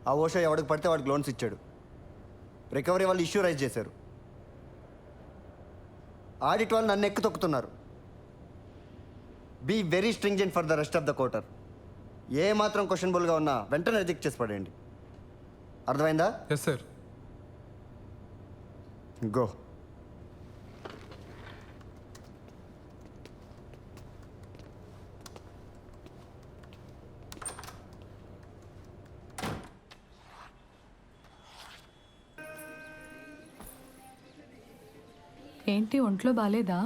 ఆ ఓషో ఎవడికి పడితే వాడికి లోన్స్ ఇచ్చాడు. రికవరీ వాళ్ళు ఇష్యూ రైజ్ చేశారు. ఆడిట్ వాళ్ళు నన్ను ఎక్కి తొక్కుతున్నారు. Be very stringent for the rest of the quarter. ఏ మాత్రం క్వశ్చనబుల్గా ఉన్నా వెంటనే రిజెక్ట్ చేసి పడేయండి. అర్థమైందా? Yes sir. గో. ఏంటి ఒంట్లో బాలేదా?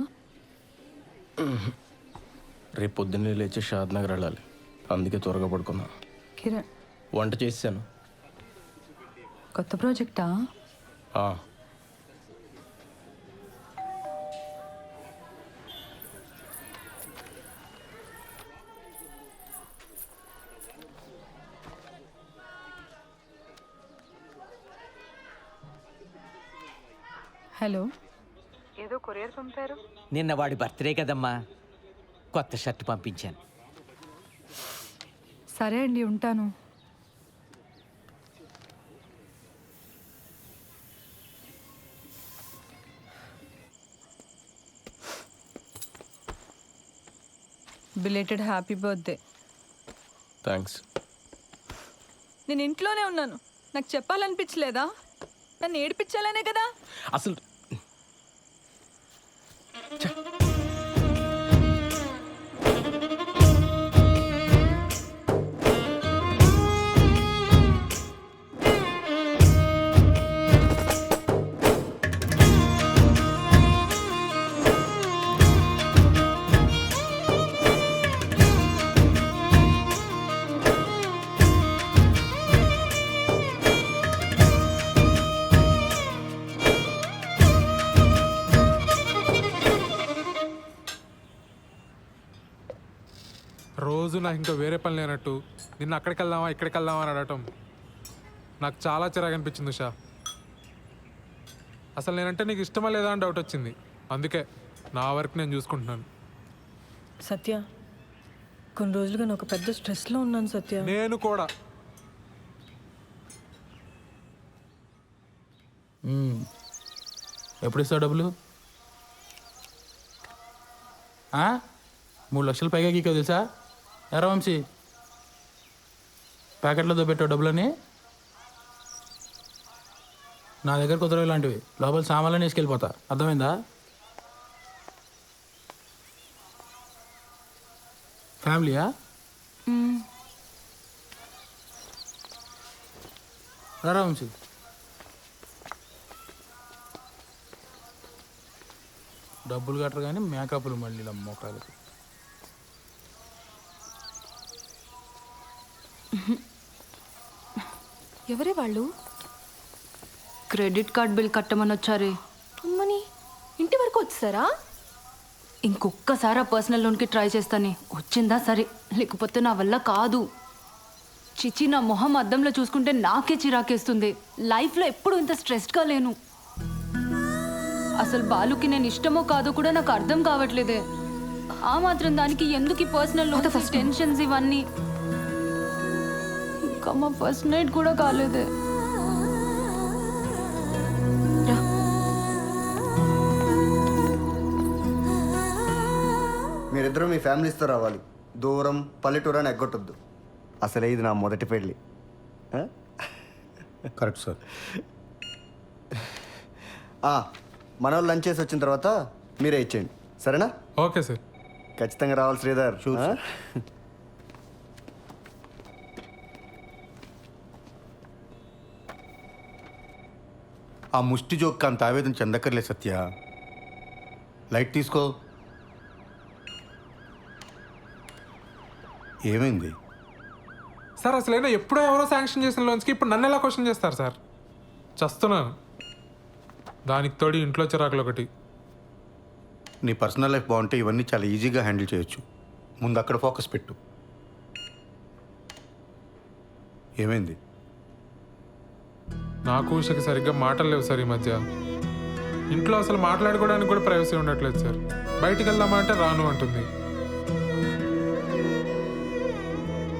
రేపు పొద్దున్నే లేచి షాద్ నగర్ వెళ్ళాలి, అందుకే త్వరగా పడుకున్నా. కిరణ్, వంట చేసాను. కొత్త ప్రాజెక్టా? హలో, ఏదో కొరియర్ పంపారు. నిన్న వాడి బర్త్డే కదమ్మా, కొత్త షర్ట్ పంపించాను. సరే అండి, ఉంటాను. Belated happy birthday. థ్యాంక్స్. నేను ఇంట్లోనే ఉన్నాను, నాకు చెప్పాలనిపించలేదా? నన్ను ఏడిపించాలనే కదా. అసలు రోజు నాకు ఇంకా వేరే పని లేనట్టు నిన్న అక్కడికి వెళ్దామా ఇక్కడికి వెళ్దామా అని అడగటం నాకు చాలా చిరాకు అనిపించింది ఉషా. అసలు నేనంటే నీకు ఇష్టమా లేదా అని డౌట్ వచ్చింది. అందుకే నా వర్క్ నేను చూసుకుంటున్నాను. సత్య, కొన్ని రోజులుగా నేను ఒక పెద్ద స్ట్రెస్లో ఉన్నాను సత్య. నేను కూడా. ఎప్పుడు ఇస్తావు డబ్బులు? 3 లక్షలు పైగా గీకో తెలుసా? ఎరా వంశీ, ప్యాకెట్లతో పెట్టావు డబ్బులని. నా దగ్గర కుదరవు ఇలాంటివి. లోపల సామాన్లని వేసుకెళ్ళిపోతా, అర్థమైందా? ఫ్యామిలీయా? రా వంశీ. డబ్బులు కట్టరు కానీ మేకప్లు మళ్ళీ ఇలా మోకాలకి. ఎవరే వాళ్ళు? క్రెడిట్ కార్డ్ బిల్ కట్టమని వచ్చారే. అమ్మని, ఇంటి వరకు వచ్చారా? ఇంకొక్కసారి ఆ పర్సనల్ లోన్కి ట్రై చేస్తానే, వచ్చిందా సరే, లేకపోతే నా వల్ల కాదు. చిచి, నా మొహం అద్దంలో చూసుకుంటే నాకే చిరాకేస్తుంది. లైఫ్లో ఎప్పుడు ఇంత స్ట్రెస్డ్గా లేను. అసలు బాలుకి నేను ఇష్టమో కాదో కూడా నాకు అర్థం కావట్లేదే. ఆ మాత్రం దానికి ఎందుకు ఈ పర్సనల్ లోన్స్, టెన్షన్స్ ఇవన్నీ? ఇంకా మా ఫస్ట్ నైట్ కూడా కాలేదే. మీరిద్దరూ మీ ఫ్యామిలీస్తో రావాలి. దూరం పల్లెటూరు అని ఎగ్గొట్టొద్దు. అసలే ఇది నా మొదటి పెళ్ళి. Correct sir. మన వాళ్ళు లంచ్ చేసి వచ్చిన తర్వాత మీరే ఇచ్చేయండి, సరేనా? Okay sir. ఖచ్చితంగా రావాలి శ్రీధర్. ఆ ముష్టి జోక్ అంత ఆవేదన చెందక్కర్లే సత్య. లైట్ తీసుకో. ఏమైంది సార్? అసలైనా ఎప్పుడో ఎవరో శాంక్షన్ చేసిన లోన్స్కి ఇప్పుడు నన్ను ఎలా క్వశ్చన్ చేస్తారు సార్? చస్తున్నాను. దానికి తోడి ఇంట్లో చిరాకులు ఒకటి. నీ పర్సనల్ లైఫ్ బాగుంటే ఇవన్నీ చాలా ఈజీగా హ్యాండిల్ చేయొచ్చు. ముందు అక్కడ ఫోకస్ పెట్టు. ఏమైంది? నాకు ఉషకి సరిగ్గా మాటలు లేవు సార్ ఈ మధ్య. ఇంట్లో అసలు మాట్లాడుకోవడానికి కూడా ప్రైవసీ ఉండట్లేదు సార్. బయటికి వెళ్దామా అంటే రాను అంటుంది.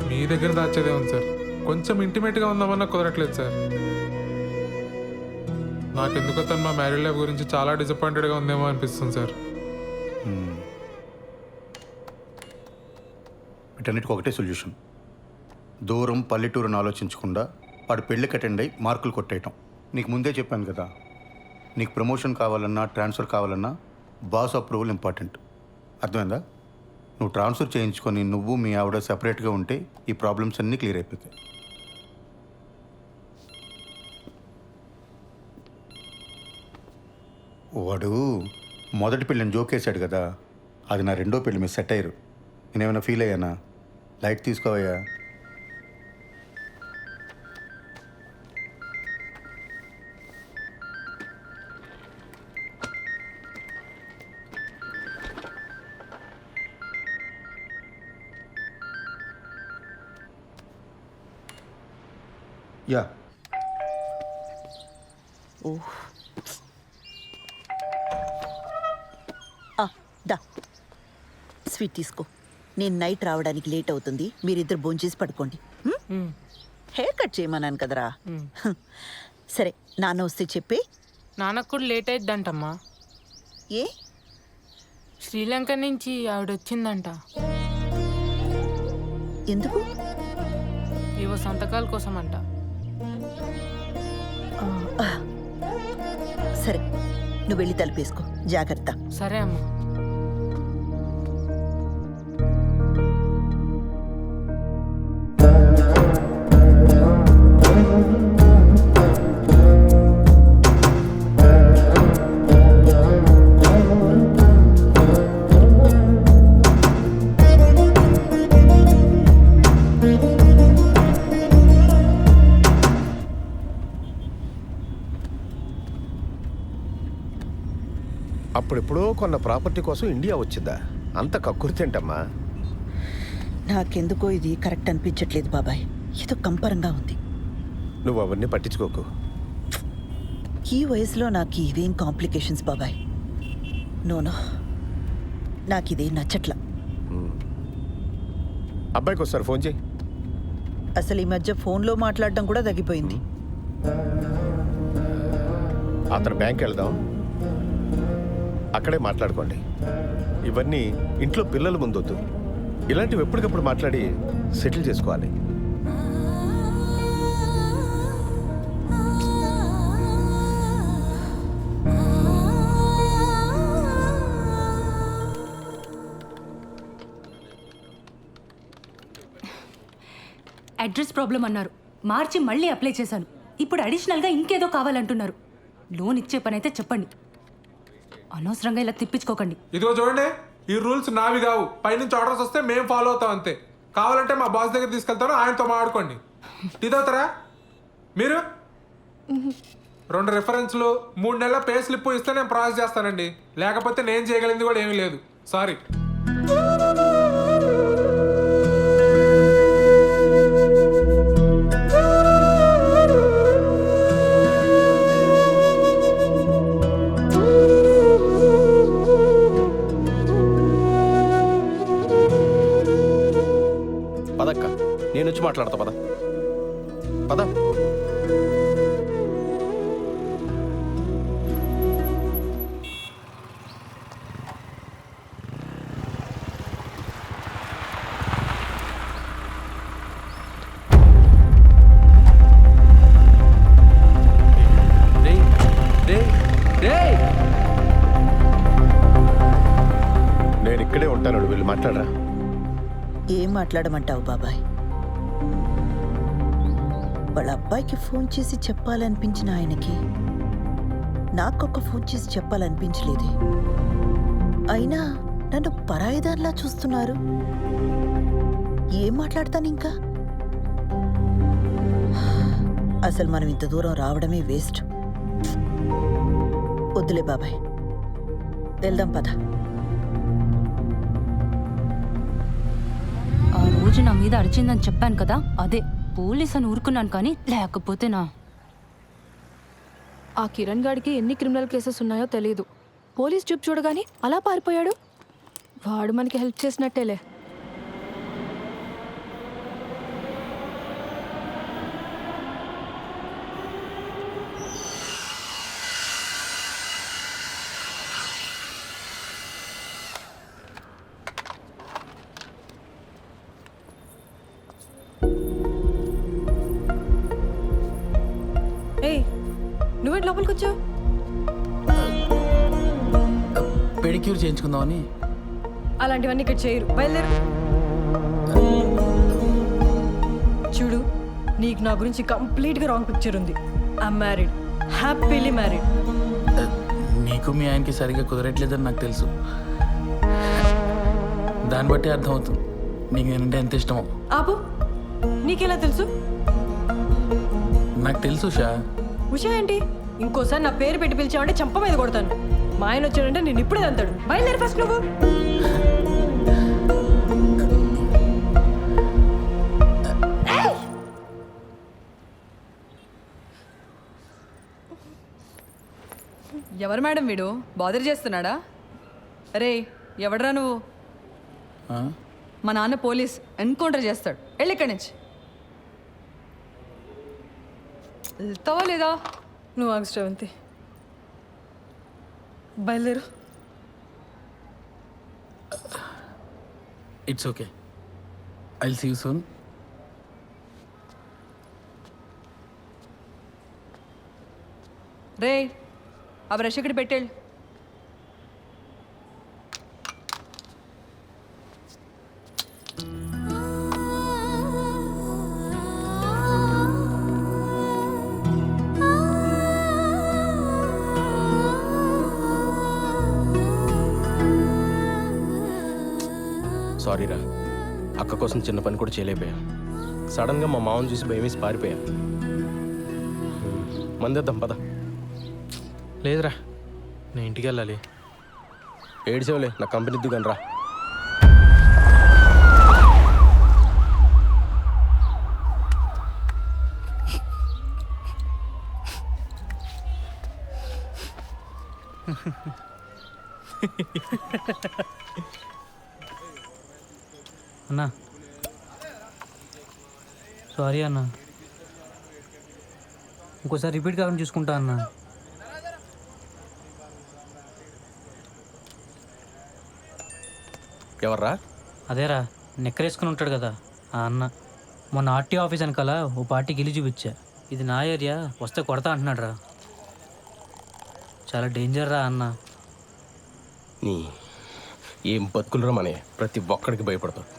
మీ దగ్గర దాచేదే ఉంది సార్. కొంచెం ఇంటిమేట్గా ఉందామన్నా కుదరట్లేదు సార్. నాకెందుకో తను మా మ్యారీడ్ లైఫ్ గురించి చాలా డిసప్పాయింటెడ్గా ఉందేమో అనిపిస్తుంది సార్. వీటన్నిటికీ ఒకటే సొల్యూషన్. దూరం పల్లెటూరుని ఆలోచించకుండా వాడు పెళ్ళికి అటెండ్ అయ్యి మార్కులు కొట్టేయటం. నీకు ముందే చెప్పాను కదా, నీకు ప్రమోషన్ కావాలన్నా ట్రాన్స్ఫర్ కావాలన్నా బాస్ అప్రూవల్ ఇంపార్టెంట్. అర్థమైందా? నువ్వు ట్రాన్స్ఫర్ చేయించుకొని నువ్వు మీ ఆవిడ సెపరేట్గా ఉంటే ఈ ప్రాబ్లమ్స్ అన్నీ క్లియర్ అయిపోతాయి. వాడు మొదటి పెళ్ళిని జోకేశాడు కదా, అది నా రెండో పెళ్ళి మీద సెట్ అయ్యారు. నేనేమైనా ఫీల్ అయ్యానా? లైట్ తీసుకోవయ్యా. యా దా స్వీట్ తీసుకో. నేను నైట్ రావడానికి లేట్ అవుతుంది, మీరిద్దరు భోంచేసి పడుకోండి. హెయిర్ కట్ చేయమన్నాను కదరా. సరే, నాన్న వస్తే చెప్పి. నాన్నకు కూడా లేట్ అయిద్దంటమ్మా. ఏ? శ్రీలంక నుంచి ఆవిడ వచ్చిందంట. ఎందుకు? ఏవో సంతకాల కోసం అంట. సరే, నువ్వు వెళ్ళి తలుపేసుకో. జాగ్రత్త. సరే అమ్మా. అప్పుడెప్పుడో కొన్న ప్రాపర్టీ కోసం ఇండియా వచ్చిందా? అంత కక్కుర్తేంటమ్మా? నాకెందుకో ఇది కరెక్ట్ అనిపించట్లేదు బాబాయ్. ఏదో కంపరంగా ఉంది. నువ్వు అవన్నీ పట్టించుకోకు. ఈ వయసులో నాకు ఇవేం కాంప్లికేషన్స్ బాబాయ్. నోనో, నాకు ఇదే నచ్చట్లా. అబ్బాయికి ఒకసారి ఫోన్ చేయి. అసలు ఈ మధ్య ఫోన్లో మాట్లాడడం కూడా తగ్గిపోయింది. అతను బ్యాంక్ వెళ్దాం, అక్కడే మాట్లాడుకోండి. ఇవన్నీ ఇంట్లో పిల్లల ముందొద్దు. ఇలాంటివి ఎప్పటికప్పుడు మాట్లాడి సెటిల్ చేసుకోవాలి. అడ్రస్ ప్రాబ్లం అన్నారు, మార్చి మళ్ళీ అప్లై చేశాను. ఇప్పుడు అడిషనల్గా ఇంకేదో కావాలంటున్నారు. లోన్ ఇచ్చే పని అయితే చెప్పండి, అనవసరంగా ఇలా తిప్పించుకోకండి. ఇదిగో చూడండి, ఈ రూల్స్ నావి కావు. పైనుంచి ఆర్డర్స్ వస్తే మేము ఫాలో అవుతాం అంతే. కావాలంటే మా బాస్ దగ్గర తీసుకెళ్తాను, ఆయనతో మాట్లాడుకోండి. ఇదవుతారా మీరు? 2 రెఫరెన్స్లు 3 నెలల పే స్లిప్ ఇస్తే నేను ప్రాసెస్ చేస్తానండి. లేకపోతే నేను చేయగలిగింది కూడా ఏమీ లేదు. సారీ. పదక్క, నేను వచ్చి మాట్లాడతా. పద పద. నేను ఇక్కడే ఉంటాను, వీళ్ళు మాట్లాడరా. ఏం మాట్లాడమంటావు బాబాయ్? వాళ్ళ అబ్బాయికి ఫోన్ చేసి చెప్పాలనిపించిన ఆయనకి నాకొక ఫోన్ చేసి చెప్పాలనిపించలేదే. అయినా నన్ను పరాయిదాన్లా చూస్తున్నారు. ఏం మాట్లాడతాను ఇంకా? అసలు మనం ఇంత దూరం రావడమే వేస్ట్. వద్దులే బాబాయ్, వెళ్దాం పద. ఆ రోజు నా మీద అరిచిందని చెప్పాను కదా, అదే పోలీస్ అని ఊరుకున్నాను. కానీ లేకపోతే ఆ కిరణ్ గాడికి ఎన్ని క్రిమినల్ కేసెస్ ఉన్నాయో తెలియదు. పోలీస్ చూపు చూడగానే అలా పారిపోయాడు. వాడు మనకి హెల్ప్ చేసినట్టేలే. లోపలికి వచ్చావు? పెడిక్యూర్ చేయించుకుందామని. అలాంటివన్నీ ఇక్కడ చేయరు. బయలుదేరు. చూడు, నీకు నా గురించి కంప్లీట్గా రాంగ్ పిక్చర్ ఉంది. I'm married, happily married. నీకు మీ ఆయనకి సరిగ్గా కుదరట్లేదని నాకు తెలుసు. దాన్ని బట్టి అర్థమవుతుంది నీకు నేనంటే ఎంత ఇష్టమో. ఆపు, నీకెలా తెలుసు? నాకు తెలుసు షా. ఉషా ఏంటి? ఇంకోసారి నా పేరు పెట్టి పిలిచావంటే చంప మీద కొడతాను. మా ఆయన వచ్చాడంటే నేను ఇప్పుడే అంతాడు. బయలుదేరి ఫస్ట్ నువ్వు. ఎవరు మేడం వీడు? బాదర్ చేస్తున్నాడా? రే, ఎవడరా నువ్వు? ఆ? మా నాన్న పోలీస్, ఎన్కౌంటర్ చేస్తాడు. వెళ్ళి ఇక్కడి నుంచి. వెళ్తావా లేదా? నువ్వు ఆగు శ్రవంతి. బయలుదేరు. It's okay. I'll see you soon. రే, ఆ బ్రష్ ఇక్కడ పెట్టేళ్ళు. సారీరా, అక్క కోసం చిన్న పని కూడా చేయలేకపోయా. సడన్గా మా మామని చూసి భయమేసి పారిపోయా. మందేద్దాం పద. లేదురా, నేను ఇంటికి వెళ్ళాలి. ఏడిసేవలే, నా కంపెనీ దిగాను రా. అన్నా సారీ అన్న, ఇంకోసారి రిపీట్ కాకుండా చూసుకుంటా అన్నా. ఎవర్రా? అదేరా, నెక్కరేసుకుని ఉంటాడు కదా ఆ అన్న. మొన్న ఆర్టీ ఆఫీస్ వెనకాల ఓ పార్టీ గిలి చూపించా. ఇది నా ఏరియా, వస్తే కొడతా అంటున్నాడు రా. చాలా డేంజర్ రా అన్న. నీ ఏం బతుకులరా మనే, ప్రతి ఒక్కడికి భయపడతావు.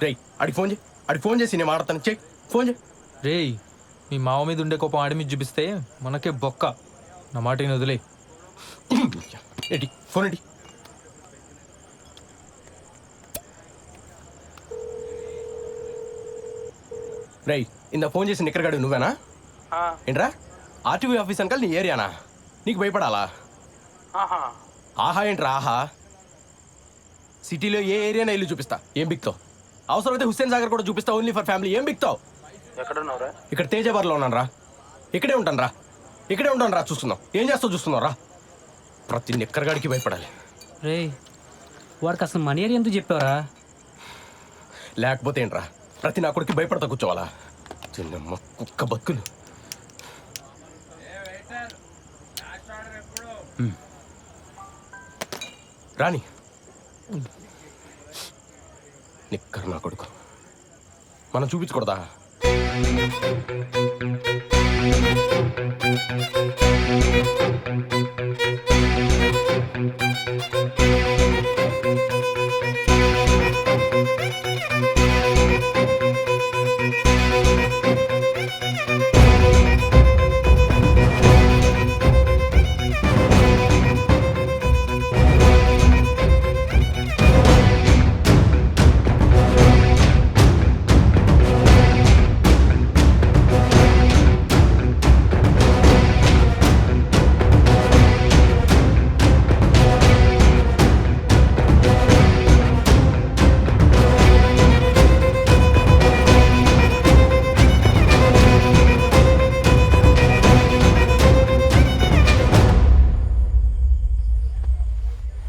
రేయ్, అడిగి ఫోన్ చేసి నేను మాడతాను. చెయ్యి, ఫోన్ చేయి. రేయ్, మీ మావ మీద ఉండే కోపం ఆడి మీద చూపిస్తే మనకే బొక్క. నా మాటని వదిలే. ఎడి ఫోన్ ఎడి. రేయ్, ఇందా ఫోన్ చేసి నిక్కరగాడు నువ్వేనా? ఏంట్రా, ఆర్టీవీ ఆఫీస్ అంకల్ నీ ఏరియానా? నీకు భయపడాలా? ఆహా ఏంట్రా ఆహా? సిటీలో ఏ ఏరియానా ఇల్లు చూపిస్తా, ఏం బిక్తావు? అవసరమైతే హుస్సేన్ సాగర్ కూడా చూపిస్తా, ఓన్లీ ఫర్ ఫ్యామిలీ. ఏం బిక్తావు? ఇక్కడ తేజబార్లో ఉన్నాను రా. ఇక్కడే ఉంటాను రా. చూస్తున్నావు, ఏం చేస్తావు చూస్తున్నావు రా. ప్రతి నిక్కరగాడికి భయపడాలి. రే, వాడికి అసలు మనీ ఏరియా ఎందుకు చెప్పావరా? లేకపోతే ఏంట్రా, ప్రతి నా కొడుకు భయపడతా కూర్చోవాలా? చిన్నమ్మ కుక్క బతుకులు. రాని నిక్కర్ నా కొడుకు, మనం చూపించకూడదా?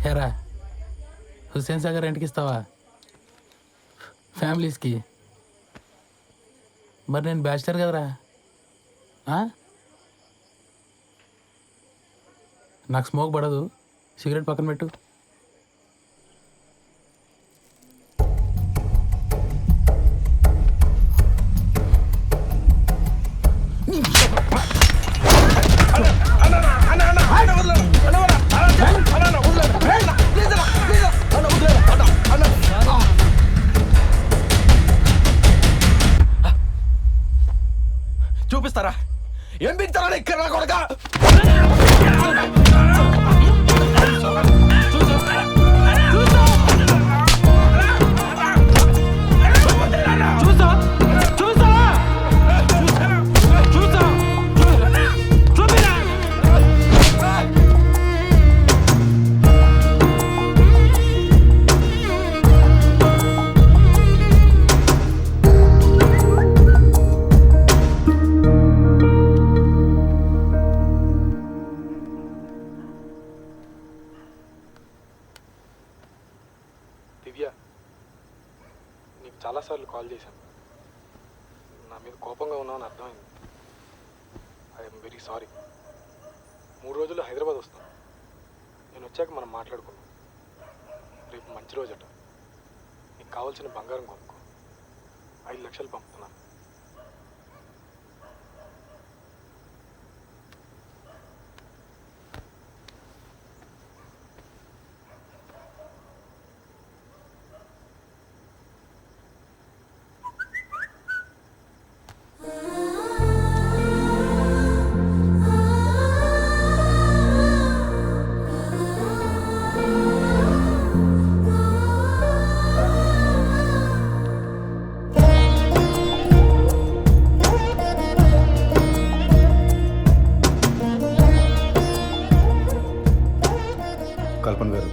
ఎరా, హుస్సేన్ సాగర్ రెంట్కి ఇస్తావా ఫ్యామిలీస్కి? మరి నేను బ్యాచిలర్ కదరా. నాకు స్మోక్ పడదు, సిగరెట్ పక్కన పెట్టు. ఇక్కడ కొడక దివ్య, నీకు చాలాసార్లు కాల్ చేశాను. నా మీద కోపంగా ఉన్నావని అర్థమైంది. I'm very sorry. 3 రోజుల్లో హైదరాబాద్ వస్తాను. నేను వచ్చాక మనం మాట్లాడుకుందాం. రేపు మంచి రోజట. నీకు కావాల్సిన బంగారం కొనుక్కో. 5 లక్షలు పంపుతున్నాను. కల్పన గారు,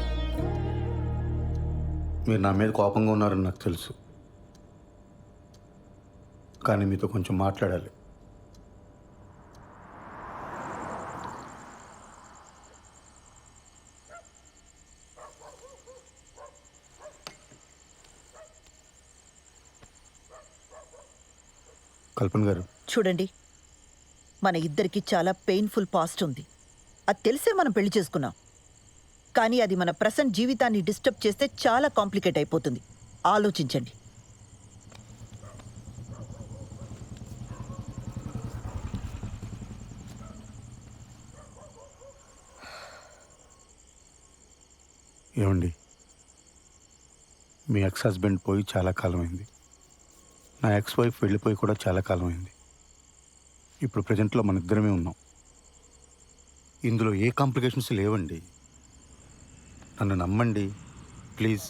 మీరు నా మీద కోపంగా ఉన్నారని నాకు తెలుసు, కానీ మీతో కొంచెం మాట్లాడాలి. కల్పన గారు, చూడండి, మన ఇద్దరికి చాలా పెయిన్ఫుల్ పాస్ట్ ఉంది. అది తెలిసే మనం పెళ్లి చేసుకున్నాం. కానీ అది మన ప్రెసెంట్ జీవితాన్ని డిస్టర్బ్ చేస్తే చాలా కాంప్లికేట్ అయిపోతుంది. ఆలోచించండి. ఏమండి, మీ ఎక్స్ హస్బెండ్ పోయి చాలా కాలమైంది. నా ఎక్స్ వైఫ్ వెళ్ళిపోయి కూడా చాలా కాలమైంది. ఇప్పుడు ప్రజెంట్లో మన ఇద్దరమే ఉన్నాం. ఇందులో ఏ కాంప్లికేషన్స్ లేవండి. నన్ను నమ్మండి ప్లీజ్.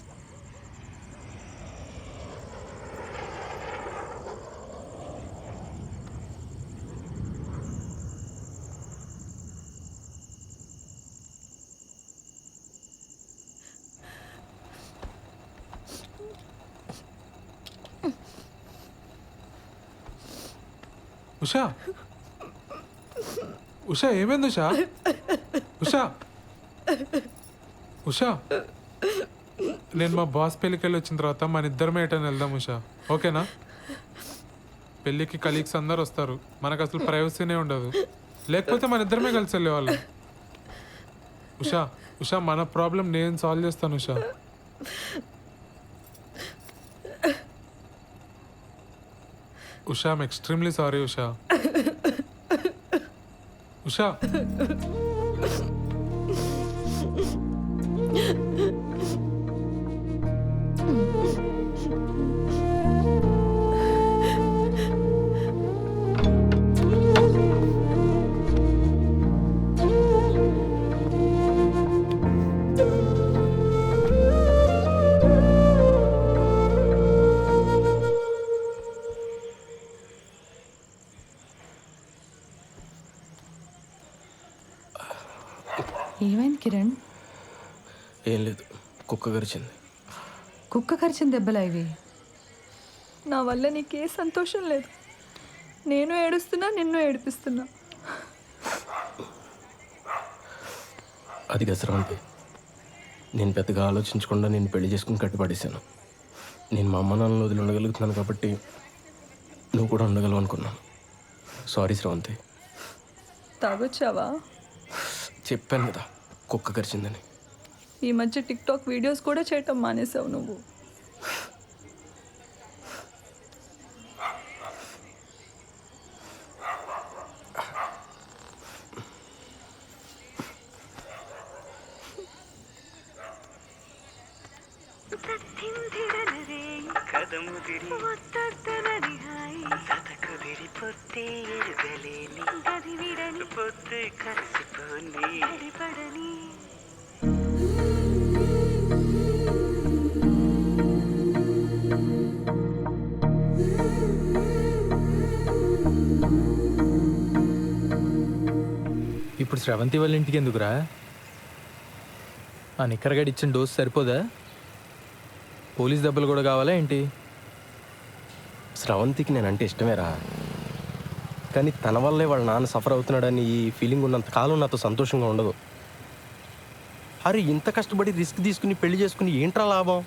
ఉషా, ఉషా ఏమైంది ఉషా? ఉషా, ఉషా, నేను మా బాస్ పెళ్ళికి వెళ్ళి వచ్చిన తర్వాత మన ఇద్దరమే ఎటని వెళ్దాం ఉషా, ఓకేనా? పెళ్ళికి కలీగ్స్ అందరు వస్తారు, మనకు అసలు ప్రైవసీనే ఉండదు. లేకపోతే మన ఇద్దరమే కలిసి వెళ్ళేవాళ్ళం. ఉషా, ఉషా, మన ప్రాబ్లం నేను సాల్వ్ చేస్తాను Usha. Usha, I'm extremely sorry Usha. Usha, ఏమైంది కిరణ్? ఏం లేదు, కుక్క గరిచింది. కుక్క కరిచిన దెబ్బలా ఇవి? నా వల్ల నీకే సంతోషం లేదు. నేను ఏడుస్తున్నా, నిన్ను ఏడిపిస్తున్నా. అది గసరాంతి. నేను పెద్దగా ఆలోచించకుండా నేను పెళ్లి చేసుకుని కట్టుపడేశాను. నేను మా అమ్మ నాన్నలు వదిలి ఉండగలుగుతున్నాను కాబట్టి నువ్వు కూడా ఉండగలవు అనుకున్నాను. సారీ శ్రవంతి. తాగొచ్చావా? చెప్పాను కదా కుక్క కరిచిందని. ఈ మధ్య టిక్టాక్ వీడియోస్ కూడా చేయటం మానేసావు నువ్వు. ಕದಮುದಿರಿ కుదిరిపోతే ఎరుగలేని కదివిడని పొద్దు కలిసిపోని పడని. ఇప్పుడు శ్రవంతి వాళ్ళ ఇంటికి ఎందుకురా? ఆ నిక్కరగాడి ఇచ్చిన డోస్ సరిపోదా? పోలీస్ దెబ్బలు కూడా కావాలా ఏంటి? స్రవంతికి నేనంటే ఇష్టమేరా, కానీ తన వల్లే వాళ్ళ నాన్న సఫర్ అవుతున్నాడని ఈ ఫీలింగ్ ఉన్నంత కాలం నాతో సంతోషంగా ఉండదు. అరే ఇంత కష్టపడి రిస్క్ తీసుకుని పెళ్లి చేసుకుని ఏంట్రా లాభం?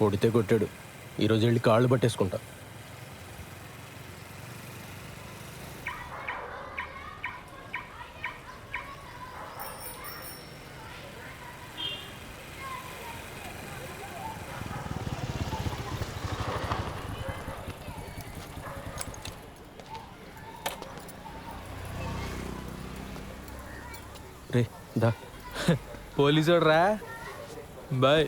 కొడితే కొట్టాడు, ఈరోజు వెళ్ళి కాళ్ళు పట్టేసుకుంటా. రే దా. పోలీసు రా. బాయ్.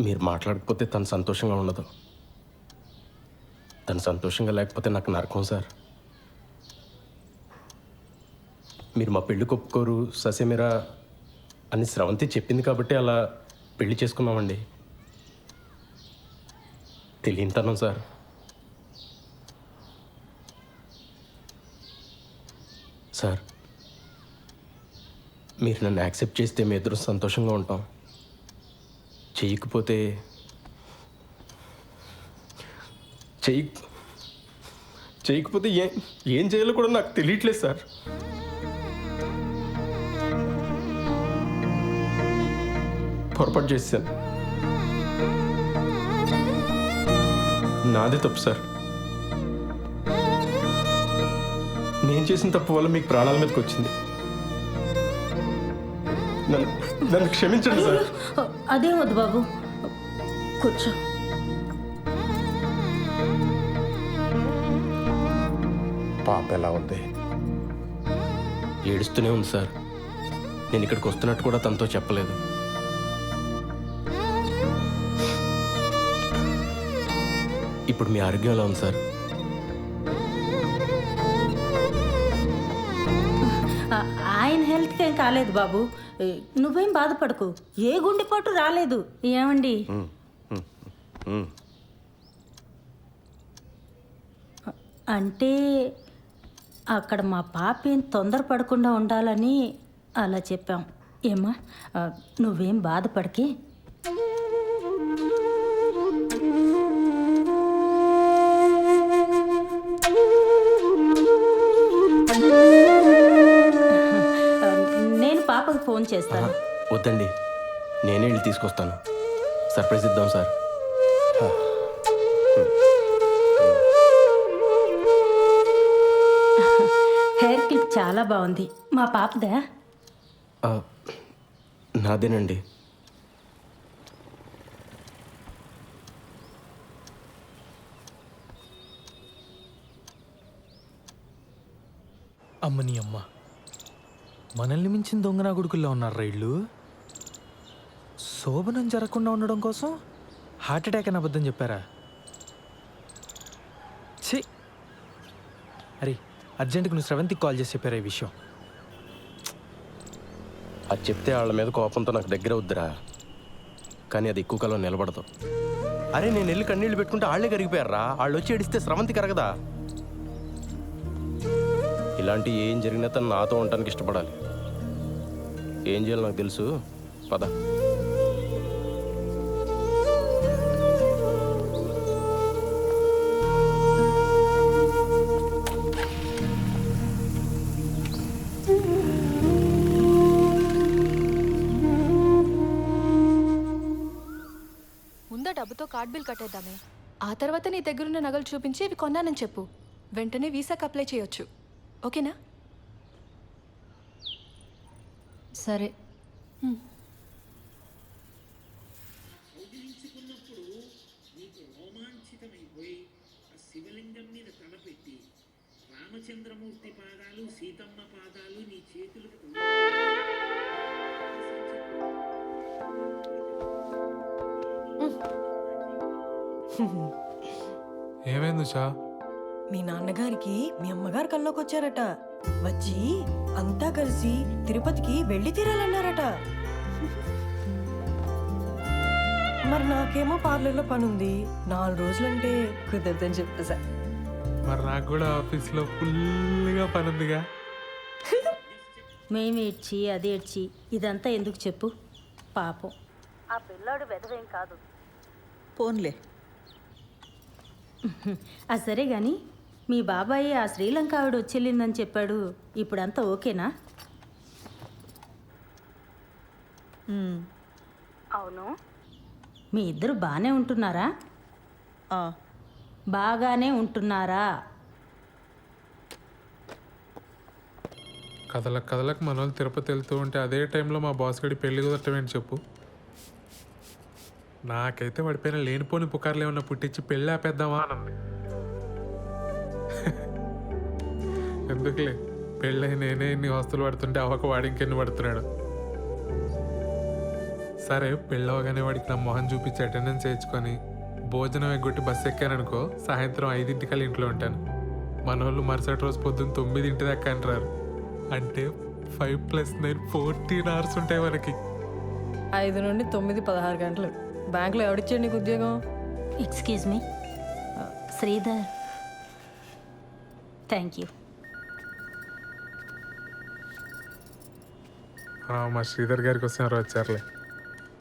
మీరు మాట్లాడకపోతే తను సంతోషంగా ఉండదు. తను సంతోషంగా లేకపోతే నాకు నరకం సార్. మీరు మా పెళ్ళి ఒప్పుకోరు ససేమిరా అని స్రవంతి చెప్పింది కాబట్టి అలా పెళ్లి చేసుకున్నామండి. తెలియనితనం సార్. సార్ మీరు నన్ను యాక్సెప్ట్ చేస్తే మీ ఇద్దరు సంతోషంగా ఉంటాం. చేయకపోతే చేయకపోతే ఏం చేయాలో కూడా నాకు తెలియట్లేదు సార్. పొరపాటు చేశాను, నాదే తప్పు సార్. నేను చేసిన తప్పు వల్ల మీకు ప్రాణాల మీదకి వచ్చింది. నన్ను క్షమించండి సార్. అదేం వద్దు బాబు, కూర్చో. పాప ఎలా ఉంది? ఏడుస్తూనే ఉంది సార్. నేను ఇక్కడికి వస్తున్నట్టు కూడా తనతో చెప్పలేదు. ఇప్పుడు మీ ఆరోగ్యం ఎలా ఉంది సార్? ఆయన హెల్త్కి ఏం కాలేదు బాబు, నువ్వేం బాధపడకు. ఏ గుండెపోటు రాలేదు. ఏమండి? అంటే అక్కడ మా పాప ఏం తొందరపడకుండా ఉండాలని అలా చెప్పాం. ఏమ్మా, నువ్వేం బాధపడకే. నేను పాపకు ఫోన్ చేస్తాను. వద్దండి, నేనే వెళ్ళి తీసుకొస్తాను. సర్ప్రైజ్ ఇద్దాం సార్. హెయిర్ క్లిప్ చాలా బాగుంది. మా పాపదా? నాదేనండి. అమ్మని అమ్మ, మనల్ని మించిన దొంగనా కొడుకుల్లో ఉన్నారు రైళ్ళు. శోభనం జరగకుండా ఉండడం కోసం హార్ట్ అటాక్ అని అబద్ధం చెప్పారా? ఛీ! అరే అర్జెంటుగా నువ్వు శ్రవంతికి కాల్ చేసి చెప్పారా ఈ విషయం? అది చెప్తే వాళ్ళ మీద కోపంతో నాకు దగ్గర వద్దురా, కానీ అది ఎక్కువ కాలం నిలబడదు. అరే నేను వెళ్ళి కన్నీళ్ళు పెట్టుకుంటే వాళ్ళే కరిగిపోయారా. వాళ్ళు వచ్చి ఏడిస్తే శ్రవంతి కరగదా? ఇలాంటి ఏం జరిగినా తను నాతో ఉండటానికి ఇష్టపడాలి. ఏం చేయాలో నాకు తెలుసు. పద. ముందా డబ్బుతో కార్డ్ బిల్ కట్టేద్దామే. ఆ తర్వాత నీ దగ్గరున్న నగలు చూపించి ఇవి కొన్నానని చెప్పు. వెంటనే వీసాకి అప్లై చేయొచ్చు. ఓకేనా? సరే. ఏమైంది ఉషా? మీ నాన్నగారికి మీ అమ్మగారు కల్లోకి వచ్చారట. వచ్చి అంతా కలిసి తిరుపతికి వెళ్ళి తీరాలన్నారట. మరి నాకేమో పార్లర్లో పని ఉంది, 4 రోజులంటే కుదరదని చెప్పేసా. మరి నాకు కూడా ఆఫీస్లో ఫుల్గా పని ఉందిగా. మేము ఏడ్చి అది ఏడ్చి ఇదంతా ఎందుకు చెప్పు? పాపం ఆ పిల్లాడు వెదవేం కాదు. పోన్లే. అది సరే గాని మీ బాబాయ్ ఆ శ్రీలంక ఆవిడ వచ్చేళ్ళిందని చెప్పాడు. ఇప్పుడంతా ఓకేనా? అవును. మీ ఇద్దరు బాగానే ఉంటున్నారా? బాగానే ఉంటున్నారా? కథలకు మన వాళ్ళు తిరుపతి వెళ్తూ ఉంటే అదే టైంలో మా బాస్ గడి పెళ్లి కుదరటమేంటి చెప్పు. నాకైతే వాడిపైన లేనిపోని పుకార్లు ఏమన్నా పుట్టించి పెళ్ళి ఆపేద్దామా అనంది. ఎందుకులే, పెళ్ళై నేనే ఇన్ని వస్తువులు పడుతుంటే అవ్వక వాడి ఇంకెన్ని పడుతున్నాడు. సరే, పెళ్ళవగానే వాడికి నా మొహం చూపించి అటెండెన్స్ వేయించుకొని భోజనం ఎగ్గొట్టి బస్సు ఎక్కాననుకో, సాయంత్రం 5:00 ఇంట్లో ఉంటాను. మన వాళ్ళు మరుసటి రోజు పొద్దున్న 9 దాకా అంటారు. అంటే 5 + 9 14 hours ఉంటాయి మనకి. 5 నుండి 9 16 గంటలు. బ్యాంక్లో ఎవడిచ్చాడు నీకు ఉద్యోగం? Excuse me Sridhar. Thank you. మా శ్రీధర్ గారికి వస్తున్నారు, వచ్చారులే.